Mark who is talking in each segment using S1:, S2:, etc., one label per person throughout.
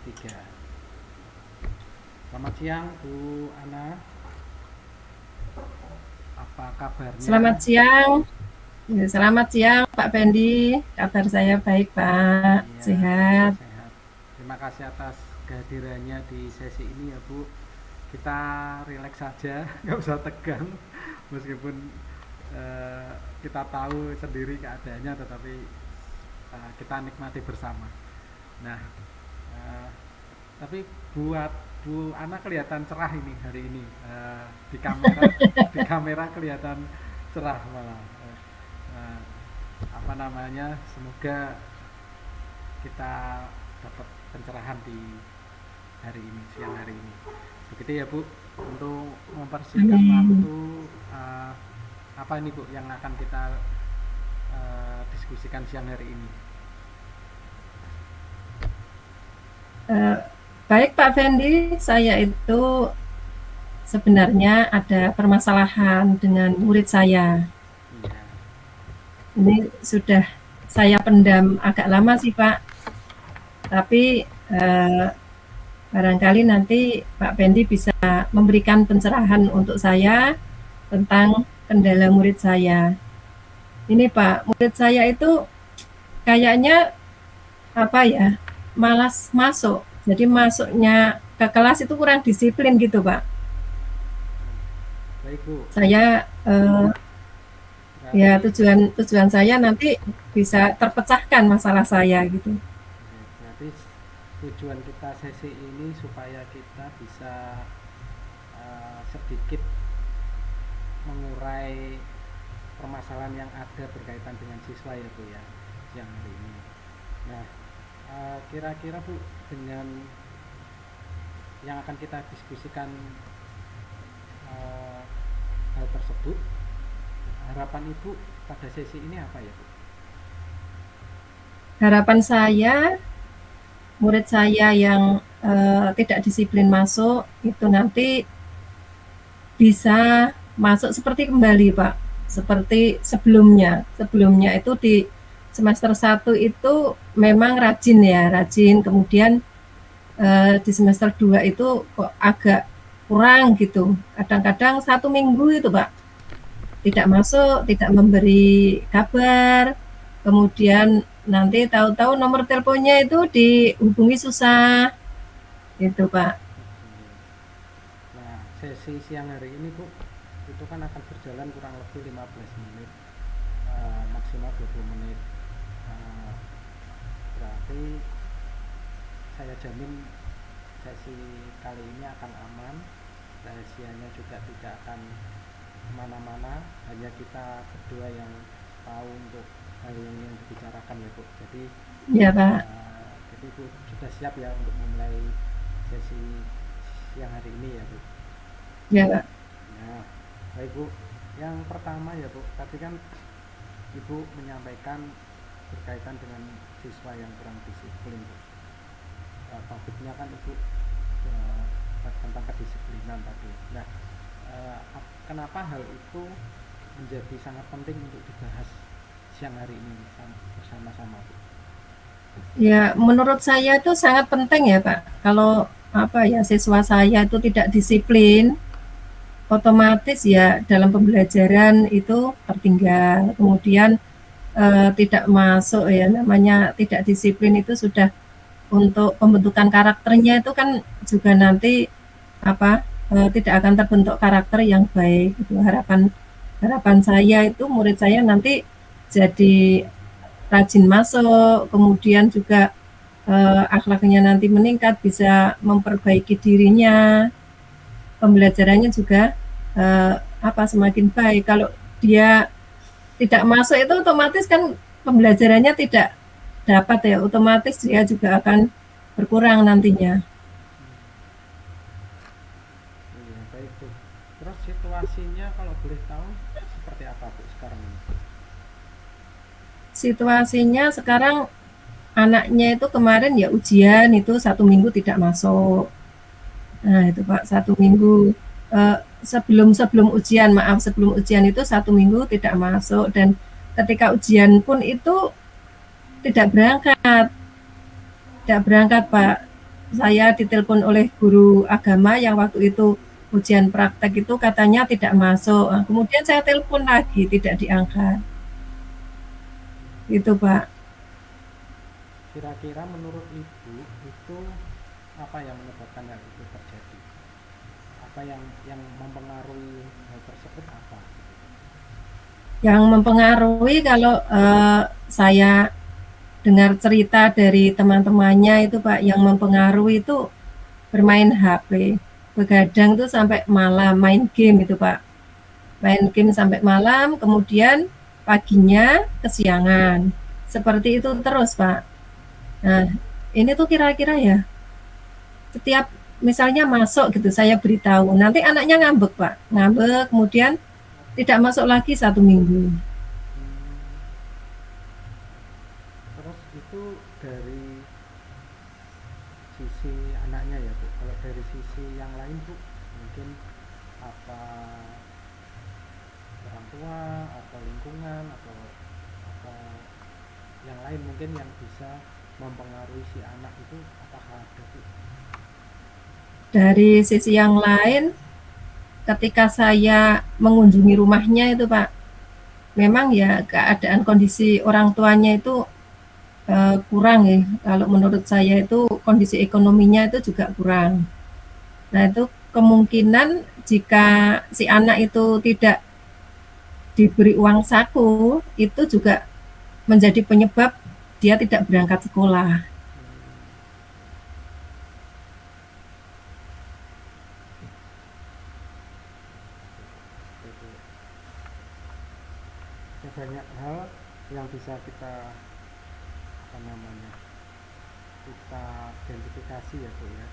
S1: 3. Selamat siang Bu Ana, apa
S2: Selamat
S1: kabarnya?
S2: siang, ya, selamat siang Pak Fendi. Kabar saya baik Pak,
S1: Iya,
S2: sehat.
S1: sehat. Terima kasih atas kehadirannya di sesi ini ya Bu. Kita rileks saja, nggak usah tegang. Meskipun eh, kita tahu sendiri keadaannya, tetapi kita nikmati bersama. Nah, eh, tapi buat Bu Ana kelihatan cerah ini hari ini. Di kamera, di kamera kelihatan cerah malah. Eh, apa namanya? Semoga kita dapat pencerahan di hari ini, siang hari ini. Begitu ya Bu. Untuk mempersingkat
S2: Amin.
S1: waktu, eh, apa ini Bu yang akan kita diskusikan siang hari ini?
S2: Eh, Baik Pak Fendi, saya itu sebenarnya ada permasalahan dengan murid saya.
S1: Iya.
S2: Ini sudah saya pendam agak lama sih Pak, tapi barangkali nanti Pak Fendi bisa memberikan pencerahan untuk saya tentang kendala murid saya. Ini Pak, murid saya itu kayaknya apa ya, malas masuk. Jadi masuknya ke kelas itu kurang disiplin gitu, Pak.
S1: Baik Bu.
S2: Saya ya
S1: Berarti
S2: tujuan tujuan saya nanti bisa terpecahkan masalah saya gitu.
S1: berarti tujuan kita sesi ini supaya kita bisa sedikit mengurai permasalahan yang ada berkaitan dengan siswa ya Bu ya, siang hari ini. Nah, kira-kira Bu, dengan yang akan kita diskusikan eh, hal tersebut, harapan Ibu pada sesi ini apa ya Bu?
S2: Harapan saya murid saya yang tidak disiplin masuk itu nanti bisa masuk seperti kembali, Pak. Seperti sebelumnya. Sebelumnya itu di semester 1 itu memang rajin ya, rajin. Kemudian di semester 2 itu kok agak kurang gitu. Kadang-kadang 1 minggu itu, Pak, tidak masuk, tidak memberi kabar. Kemudian nanti tahu-tahu nomor teleponnya itu dihubungi susah, gitu, Pak.
S1: Nah, sesi siang hari ini Bu, itu kan akan berjalan kurang lebih 15 menit, maksimal 20 menit. Eh, Berarti saya jamin sesi kali ini akan aman, rahasianya juga tidak akan kemana-mana, hanya kita berdua yang tahu untuk hal yang dibicarakan ya Bu.
S2: Ya, Pak.
S1: Jadi Bu sudah siap ya untuk memulai sesi siang hari ini ya Bu.
S2: Ya, Pak.
S1: Nah, baik Bu, yang pertama ya Bu, tadi kan Ibu menyampaikan berkaitan dengan siswa yang kurang disiplin Bu. Topiknya kan Ibu tentang kedisiplinan tadi. Nah, kenapa hal itu menjadi sangat penting untuk dibahas siang hari ini bersama-sama Bu?
S2: Ya, menurut saya itu sangat penting ya, Pak. Kalau apa ya siswa saya itu tidak disiplin, otomatis ya dalam pembelajaran itu tertinggal. Kemudian tidak masuk ya namanya tidak disiplin itu sudah untuk pembentukan karakternya itu kan juga nanti apa tidak akan terbentuk karakter yang baik. Itu harapan harapan saya itu murid saya nanti jadi rajin masuk, kemudian juga akhlaknya nanti meningkat, bisa memperbaiki dirinya, pembelajarannya juga apa semakin baik. Kalau dia tidak masuk itu otomatis kan pembelajarannya tidak dapat ya, otomatis dia juga akan berkurang nantinya.
S1: Iya, baik Bu. Terus situasinya kalau boleh tahu seperti apa Bu sekarang ini?
S2: Situasinya sekarang anaknya itu kemarin ya ujian itu 1 minggu tidak masuk. Nah itu Pak 1 minggu sebelum sebelum ujian maaf sebelum ujian itu 1 minggu tidak masuk dan ketika ujian pun itu tidak berangkat tidak berangkat Pak. saya ditelepon oleh guru agama yang waktu itu ujian praktek itu katanya tidak masuk. Nah, kemudian saya telepon lagi, tidak diangkat. Itu, Pak.
S1: Kira-kira menurut Ibu itu apa yang menyebabkan hal itu terjadi? Apa yang mempengaruhi hal tersebut apa?
S2: Yang mempengaruhi kalau saya dengar cerita dari teman-temannya itu, Pak, yang mempengaruhi itu bermain HP. Begadang tuh sampai malam, main game itu, Pak. Main game sampai malam, kemudian paginya kesiangan. Seperti itu terus, Pak. Nah, ini tuh kira-kira ya, setiap misalnya masuk gitu, saya beritahu, nanti anaknya ngambek, Pak. Ngambek, kemudian tidak masuk lagi 1 minggu.
S1: Hmm, terus itu dari sisi anaknya ya Bu. Kalau dari sisi yang lain Bu, mungkin apa orang tua atau lingkungan atau yang lain mungkin yang bisa mempengaruhi si anak itu, apakah ada Bu?
S2: Dari sisi yang lain, ketika saya mengunjungi rumahnya itu, Pak, memang ya keadaan kondisi orang tuanya itu kurang ya. Kalau menurut saya itu kondisi ekonominya itu juga kurang. Nah, itu kemungkinan jika si anak itu tidak diberi uang saku, itu juga menjadi penyebab dia tidak berangkat sekolah.
S1: Itu banyak hal yang bisa kita apa namanya kita identifikasi ya Bu ya.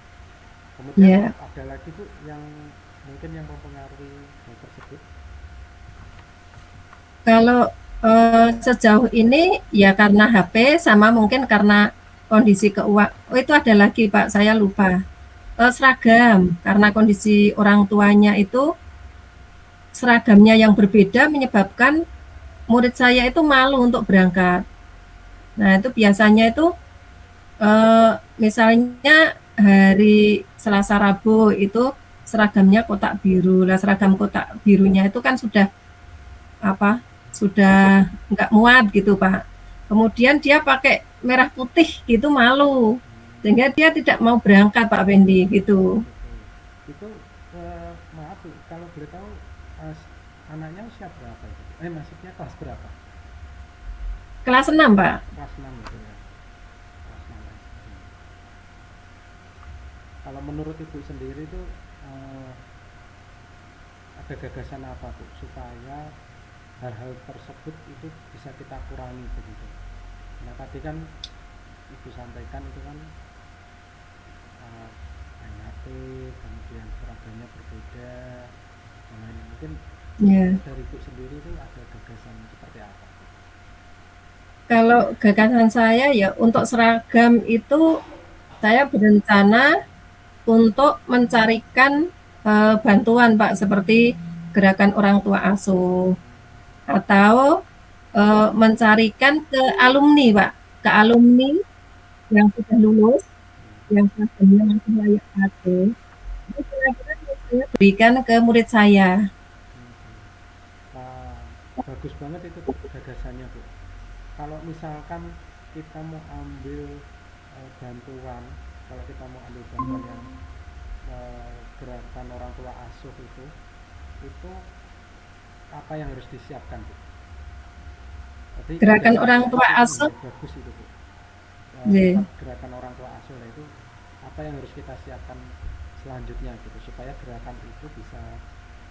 S1: Kemudian
S2: Ya,
S1: ada lagi Bu yang mungkin yang mempengaruhi hal tersebut.
S2: kalau sejauh ini ya karena HP sama mungkin karena kondisi keuangan. Oh, itu ada lagi, Pak, saya lupa. Seragam, karena kondisi orang tuanya itu seragamnya yang berbeda menyebabkan murid saya itu malu untuk berangkat. Nah, itu biasanya itu misalnya hari Selasa Rabu itu seragamnya kotak biru. Lah seragam kotak birunya itu kan sudah apa? Sudah nggak muat gitu, Pak. Kemudian dia pakai merah putih gitu malu. Sehingga dia tidak mau berangkat, Pak Fendi gitu.
S1: Betul. Itu maaf Bu, kalau boleh tahu eh, anaknya usia berapa itu? Maksudnya kelas berapa?
S2: Kelas 6, Pak.
S1: Kelas 6 itu ya. Kelas 6 SD. Kalau menurut Ibu sendiri itu eh, ada gagasan apa Bu supaya hal-hal tersebut itu bisa kita kurangi begitu? Nah tadi kan Ibu sampaikan itu kan uh, NHP, kemudian seragamnya berbeda, dan lain mungkin
S2: Ya.
S1: dari Ibu sendiri itu ada gagasan seperti apa?
S2: Kalau gagasan saya ya untuk seragam itu saya berencana untuk mencarikan bantuan, Pak, seperti gerakan orang tua asuh atau mencarikan ke alumni, Pak, ke alumni yang sudah lulus, yang seragamnya masih layak pakai. Itu kira-kira saya berikan ke murid saya.
S1: Nah, bagus banget itu Bu, gagasannya Bu. Kalau misalkan kita mau ambil bantuan, kalau kita mau ambil bantuan yang gerakan orang tua asuh itu apa yang harus disiapkan Bu? Jadi
S2: Gerakan orang
S1: gagasannya
S2: tua
S1: itu
S2: asuh,
S1: bagus itu Bu.
S2: ya.
S1: Tetap gerakan orang tua asuh itu apa yang harus kita siapkan selanjutnya gitu supaya gerakan itu bisa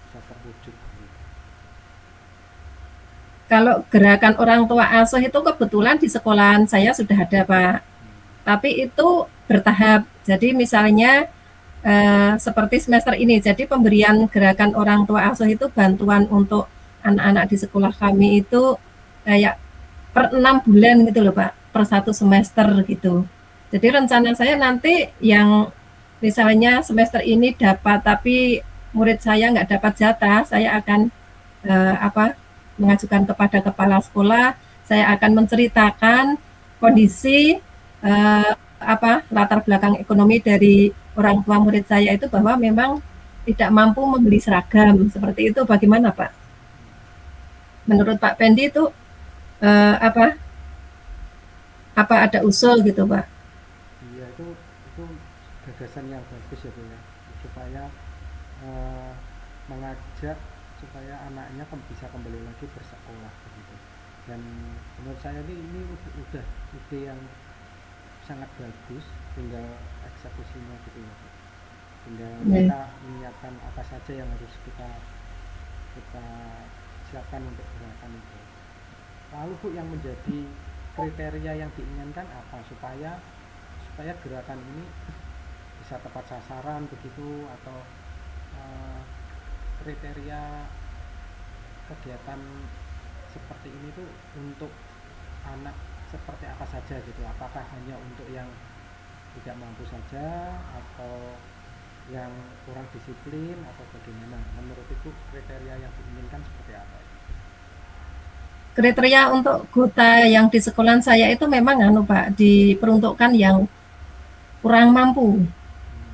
S1: bisa terwujud gitu.
S2: Kalau gerakan orang tua asuh itu kebetulan di sekolahan saya sudah ada, Pak. Tapi itu bertahap. Jadi misalnya seperti semester ini, jadi pemberian gerakan orang tua asuh itu bantuan untuk anak-anak di sekolah kami itu kayak per 6 bulan gitu loh, Pak, per 1 semester gitu. Jadi rencana saya nanti yang misalnya semester ini dapat tapi murid saya nggak dapat jatah, saya akan apa mengajukan kepada kepala sekolah, saya akan menceritakan kondisi latar belakang ekonomi dari orang tua murid saya itu bahwa memang tidak mampu membeli seragam, seperti itu bagaimana Pak? Menurut Pak Pendi itu, eee, apa apa ada usul gitu Pak?
S1: Iya, itu gagasan yang bagus ya Bu ya, supaya eh, mengajak supaya anaknya bisa kembali lagi bersekolah begitu. Dan menurut saya ini udah ide yang sangat bagus, tinggal eksekusinya gitu ya Bu. Tinggal
S2: Iya.
S1: kita menyiapkan apa saja yang harus kita kita siapkan untuk gerakan itu. Lalu Bu, yang menjadi kriteria yang diinginkan apa supaya supaya gerakan ini bisa tepat sasaran begitu, atau eh, kriteria kegiatan seperti ini tuh untuk anak seperti apa saja gitu, apakah hanya untuk yang tidak mampu saja atau yang kurang disiplin atau bagaimana? Menurut Ibu kriteria yang diinginkan seperti apa?
S2: Kriteria untuk gota yang di sekolahan saya itu memang Pak, diperuntukkan yang kurang mampu.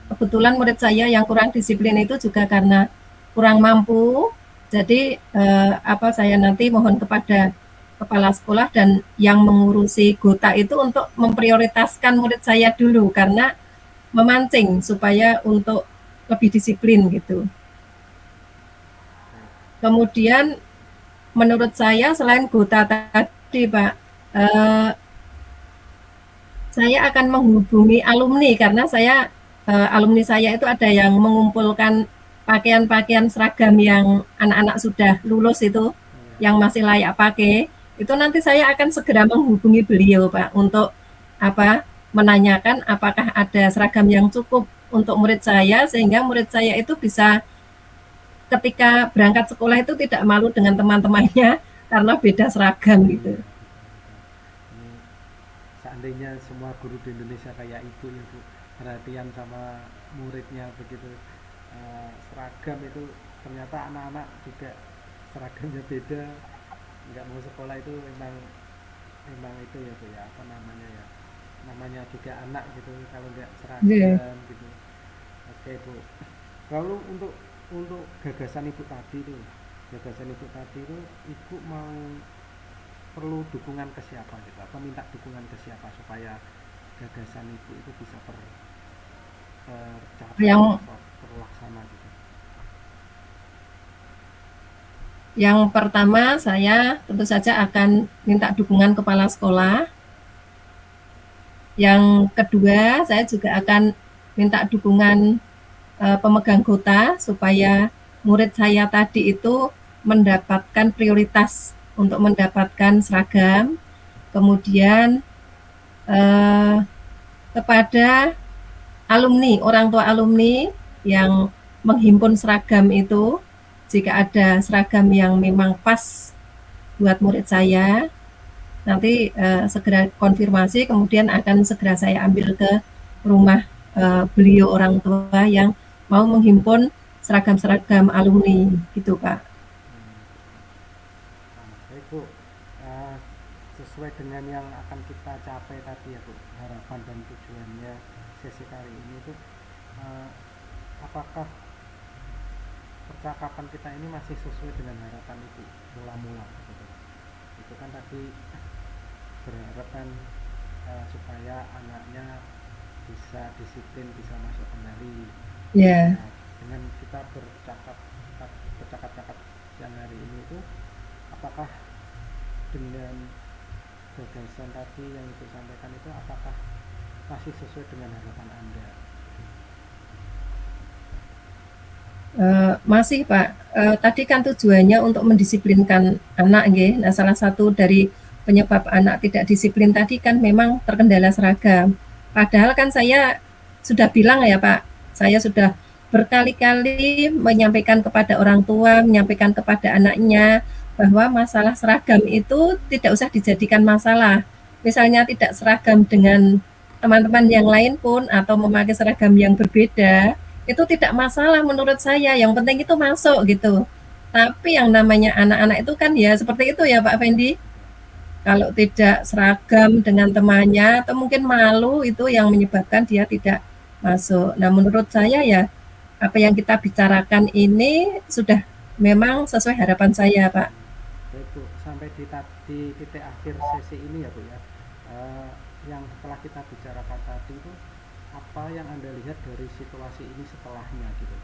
S2: Kebetulan murid saya yang kurang disiplin itu juga karena kurang mampu, jadi saya nanti mohon kepada kepala sekolah dan yang mengurusi gota itu untuk memprioritaskan murid saya dulu karena memancing supaya untuk lebih disiplin gitu. Kemudian menurut saya selain gota tadi Pak, eh, saya akan menghubungi alumni karena alumni saya itu ada yang mengumpulkan pakaian-pakaian seragam yang anak-anak sudah lulus itu yang masih layak pakai. Itu nanti saya akan segera menghubungi beliau Pak untuk menanyakan apakah ada seragam yang cukup untuk murid saya sehingga murid saya itu bisa ketika berangkat sekolah itu tidak malu dengan teman-temannya karena beda seragam gitu.
S1: Iya, betul. Ini seandainya semua guru di Indonesia kayak ibu ya Bu, perhatian sama muridnya begitu. Seragam itu ternyata anak-anak juga seragamnya beda, nggak mau sekolah itu memang memang itu ya Bu ya, apa namanya ya, namanya juga anak gitu kalau nggak
S2: Yeah.
S1: seragam gitu. Oke Bu, lalu untuk gagasan ibu tadi tuh, gagasan ibu tadi tuh, ibu mau perlu dukungan ke siapa gitu, atau minta dukungan ke siapa supaya gagasan ibu itu bisa tercapai
S2: Yang
S1: atau terlaksana gitu.
S2: Yang pertama, saya tentu saja akan minta dukungan kepala sekolah. Yang kedua, saya juga akan minta dukungan pemegang kota supaya murid saya tadi itu mendapatkan prioritas untuk mendapatkan seragam. Kemudian eh, kepada alumni, orang tua alumni yang menghimpun seragam itu, jika ada seragam yang memang pas buat murid saya, nanti segera konfirmasi, kemudian akan segera saya ambil ke rumah beliau orang tua yang mau menghimpun seragam-seragam alumni gitu Pak.
S1: Baik Bu, Eh, sesuai dengan yang akan kita capai tadi ya Bu, harapan dan tujuannya sesi kali ini tuh, eh, apakah percakapan kita ini masih sesuai dengan harapan Ibu mula-mula gitu? Itu kan tadi berharap kan supaya anaknya bisa disiplin, bisa masuk kembali.
S2: Ya,
S1: Nah, dengan kita bercakap-cakap siang hari ini itu, apakah dengan gagasan tadi yang Ibu sampaikan itu apakah masih sesuai dengan harapan Anda?
S2: masih Pak. Tadi kan tujuannya untuk mendisiplinkan anak, nggih. Nah, salah satu dari penyebab anak tidak disiplin tadi kan memang terkendala seragam. Padahal kan saya sudah bilang ya Pak, saya sudah berkali-kali menyampaikan kepada orang tua, menyampaikan kepada anaknya bahwa masalah seragam itu tidak usah dijadikan masalah. Misalnya tidak seragam dengan teman-teman yang lain pun atau memakai seragam yang berbeda, itu tidak masalah menurut saya, yang penting itu masuk gitu. Tapi yang namanya anak-anak itu kan ya seperti itu ya Pak Fendi. Kalau tidak seragam dengan temannya atau mungkin malu itu yang menyebabkan dia tidak masuk. Nah, menurut saya ya apa yang kita bicarakan ini sudah memang sesuai harapan saya, Pak.
S1: Baik Bu, sampai di titik akhir sesi ini ya Bu ya. Eh, yang setelah kita bicarakan tadi itu apa yang Anda lihat dari situasi ini setelahnya gitu.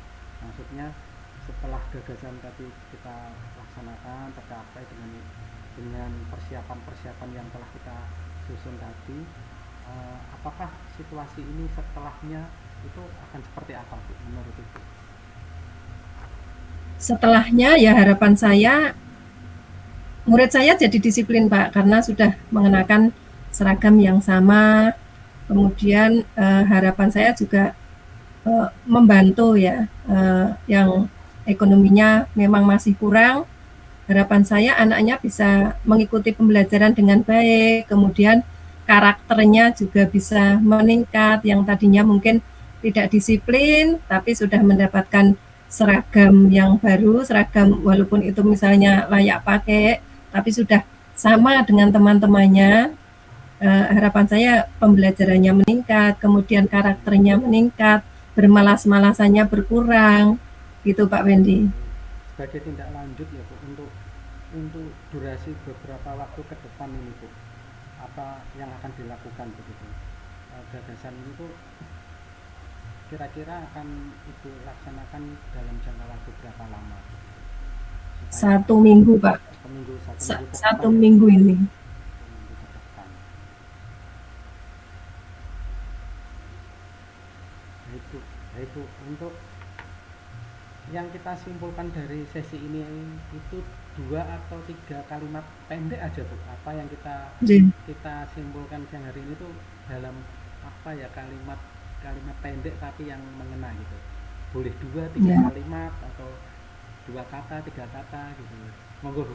S1: Maksudnya setelah gagasan tadi kita laksanakan tercapai dengan persiapan-persiapan yang telah kita susun tadi, apakah situasi ini setelahnya itu akan seperti apa Bu menurut Ibu?
S2: Setelahnya ya harapan saya murid saya jadi disiplin, Pak, karena sudah mengenakan seragam yang sama. Kemudian harapan saya juga membantu ya yang ekonominya memang masih kurang. Harapan saya anaknya bisa mengikuti pembelajaran dengan baik, kemudian karakternya juga bisa meningkat, yang tadinya mungkin tidak disiplin, tapi sudah mendapatkan seragam yang baru, seragam walaupun itu misalnya layak pakai, tapi sudah sama dengan teman-temannya. Harapan saya pembelajarannya meningkat, kemudian karakternya meningkat, bermalas-malasannya berkurang, gitu Pak Wendy.
S1: Sebagai tindak lanjut ya Bu, untuk durasi beberapa waktu ke depan ini Bu, apa yang akan dilakukan begitu? Gagasan ini tuh kira-kira akan Ibu laksanakan dalam jangka waktu berapa lama supaya
S2: 1 minggu Pak,
S1: satu minggu ke depan
S2: satu
S1: ya Bu,
S2: minggu ini.
S1: 1 minggu ke depan. Baik Bu, baik Bu. Untuk yang kita simpulkan dari sesi ini itu 2 atau 3 kalimat pendek aja Bu. Apa yang kita
S2: Jadi,
S1: kita simpulkan siang hari ini tuh dalam apa ya, kalimat kalimat pendek tapi yang mengena gitu. Boleh 2 3
S2: ya.
S1: kalimat atau 2 kata 3 kata gitu. Monggo Bu.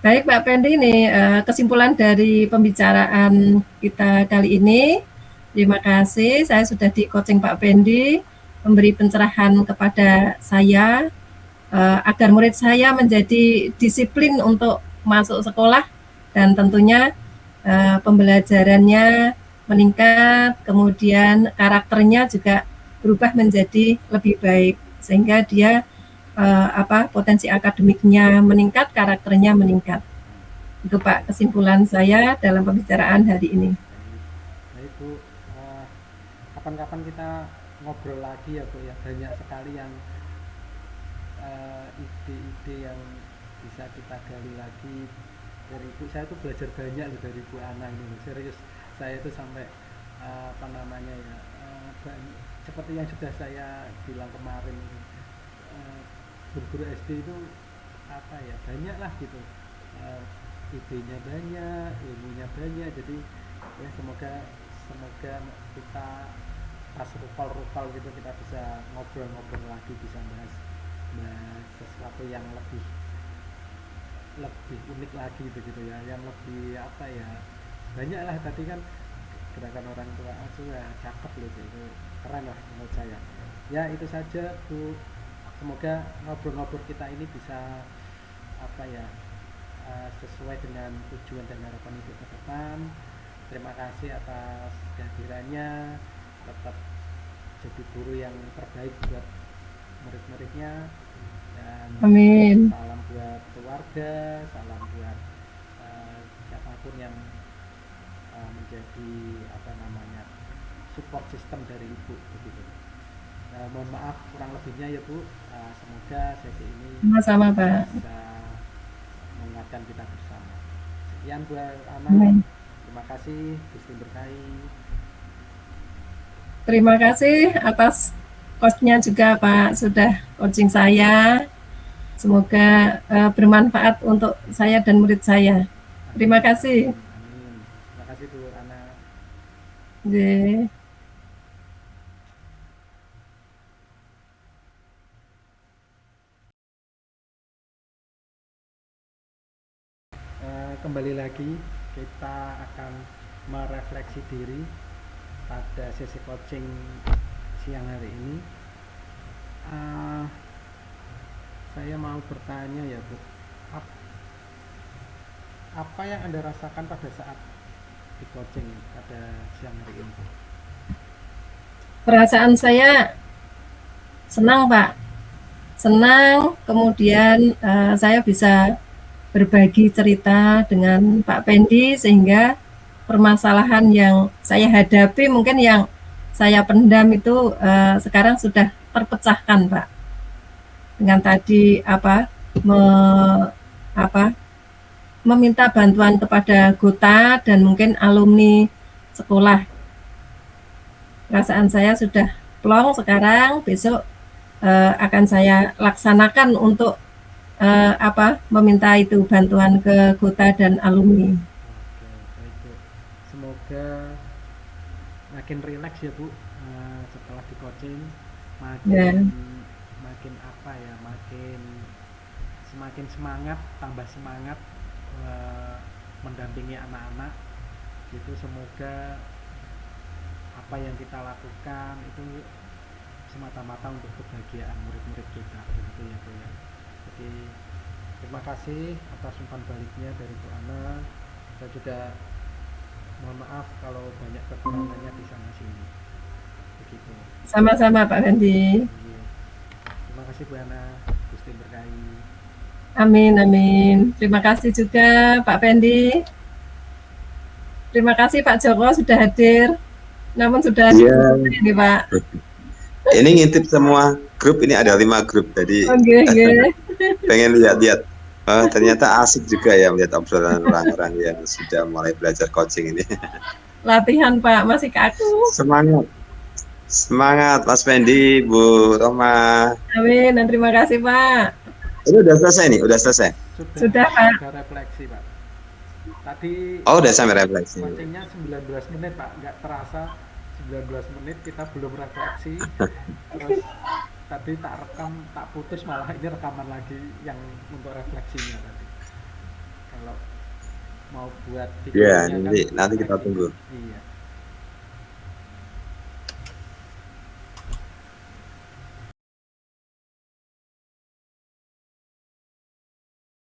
S2: Baik Pak Pendi, ini kesimpulan dari pembicaraan kita kali ini. Terima kasih, saya sudah di coaching Pak Pendi, memberi pencerahan kepada saya agar murid saya menjadi disiplin untuk masuk sekolah dan tentunya pembelajarannya meningkat, kemudian karakternya juga berubah menjadi lebih baik sehingga dia potensi akademiknya meningkat, karakternya meningkat. Itu Pak kesimpulan saya dalam pembicaraan hari ini.
S1: Baik Bu. Eh, Kapan-kapan kita ngobrol lagi ya Bu ya. Banyak sekali yang ide-ide yang bisa kita gali lagi dari Ibu. Saya tuh belajar banyak loh dari Bu Ana ini loh. Serius, saya tuh sampai apa namanya ya, seperti yang sudah saya bilang kemarin itu, guru-guru SD itu apa ya, banyak lah gitu. Eh, Idenya banyak, ilmunya banyak, jadi ya semoga semoga kita pas rupal-rupal gitu kita bisa ngobrol-ngobrol lagi, bisa bahas sesuatu yang lebih lebih unik lagi begitu ya, yang lebih apa ya, banyak lah tadi kan gerakan orang tua asuh ya, cakep loh itu, keren lah menurut saya. Ya itu saja Bu, semoga ngobrol-ngobrol kita ini bisa apa ya, sesuai dengan tujuan dan harapan Ibu ke depan. Terima kasih atas kehadirannya, tetap jadi guru yang terbaik buat murid-muridnya, dan
S2: Amin.
S1: salam buat keluarga, salam buat siapapun yang menjadi apa namanya, support system dari Ibu begitu. Mohon maaf kurang lebihnya ya Bu. Semoga sesi ini
S2: Sama-sama Pak.
S1: bisa menguatkan kita bersama. Sekian buat Ana.
S2: Amin.
S1: Terima kasih, Gusti berkahi.
S2: Terima kasih atas coachnya juga Pak sudah coaching saya. Semoga bermanfaat untuk saya dan murid saya. Terima
S1: Amin,
S2: kasih.
S1: amin, amin. Terima kasih Bu Ana.
S2: Ye.
S1: Kembali lagi kita akan merefleksi diri pada sesi coaching siang hari ini. Saya mau bertanya ya Bu, apa yang Anda rasakan pada saat di coaching pada siang hari ini?
S2: Perasaan saya senang, Pak. Senang, kemudian saya bisa berbagi cerita dengan Pak Pendi sehingga permasalahan yang saya hadapi mungkin yang saya pendam itu sekarang sudah terpecahkan, Pak. Dengan tadi me, apa meminta bantuan kepada Gota dan mungkin alumni sekolah. Perasaan saya sudah plong sekarang, besok akan saya laksanakan untuk meminta itu bantuan ke Gota dan alumni.
S1: Oke, baik Bu. Semoga makin rileks ya Bu, setelah di coaching,
S2: Ya,
S1: makin makin apa ya, makin semakin semangat, tambah semangat mendampingi anak-anak. Itu semoga apa yang kita lakukan itu semata-mata untuk kebahagiaan murid-murid kita, begitu ya Bu ya. Jadi terima kasih atas umpan baliknya dari Bu Ana. Saya juga mohon maaf kalau banyak kekurangannya di sana sini. Begitu.
S2: sama-sama Pak Fendi.
S1: Iya. Terima kasih Bu Ana. Gusti berkahi.
S2: Amin, amin. Terima kasih juga Pak Fendi. Terima kasih Pak Joko sudah hadir. Namun sudah
S3: Iya,
S2: ini Pak.
S3: ini ngintip semua grup, ini ada 5 grup, jadi
S2: Oke, oke.
S3: pengen lihat-lihat. Ternyata asik juga ya melihat obrolan orang-orang yang sudah mulai belajar coaching ini.
S2: Latihan Pak, masih kaku.
S3: Semangat, semangat Mas Fendi, Bu Roma.
S2: Amin, dan terima kasih Pak.
S3: Ini udah selesai nih, udah selesai.
S2: Sudah, Pak.
S1: Sudah refleksi Pak. Tadi
S3: Oh, udah sampai refleksi.
S1: coachingnya 19 menit Pak, nggak terasa 19 menit kita belum refleksi. Terus tadi tak rekam, tak putus, malah ini rekaman lagi yang untuk refleksinya tadi. Kalau mau buat
S3: Iya,
S1: videonya
S3: nanti kita tunggu.
S1: Iya.